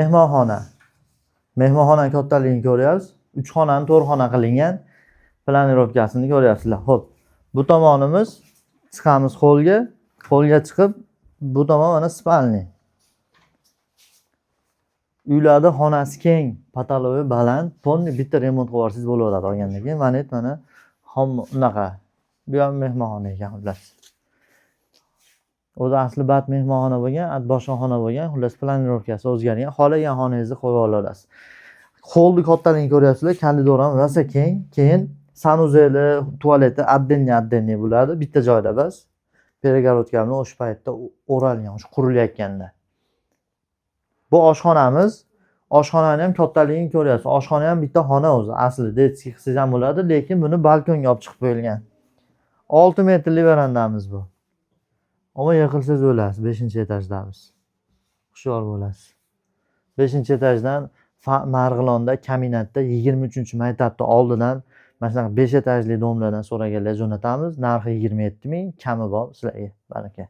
Mehmonxona. Mehmonxona kattaligini ko'ryapsiz. 3 xonani 4 xona qilingan planirovkasini ko'ryapsizlar. Xo'p, bu tomonimiz chiqamiz xo'lga. Xo'lga chiqib, bu tomon mana spalni. Uylarda xonasi keng, patalovi baland, tonni bitta remont qilib olsangiz bo'laveradi olgandan keyin. Mana unaqa. Bu ham mehmonxona ekan xullas. O'zi asli bat mehmonxona bo'lgan, boshqa xona bo'lgan, xullas planirovkasi o'zgargan. Xohlagan xonangizni qo'yib olasiz. Xo'lni kattaligini ko'ryapsizlar, koridor ham rosa keng. Keyin sanuzeli, tualeti отдельный bo'ladi, bitta joyda bas. Перегородкамni o'sha paytda o'ralgan, o'sha qurilayotganda. Bu oshxonamiz. Oshxonani ham kattaligini ko'ryapsiz. Oshxona ham bitta xona o'zi. Aslida detskiy qilsangiz ham bo'ladi, lekin buni balkonga olib chiqib qo'yilgan. 6 metrli verandamiz bu. Ama yiqilsangiz o'lasiz, 5-etajdamiz. Hushyor bo'lasiz. 5-etajdan Marg'ilonda Kaminatda 23-maktabda oldidan mana shunaqa 5 etajli domlardan so'raganlar jo'natamiz. Narxi 27 ming, kami bor sizlarga. Baraka.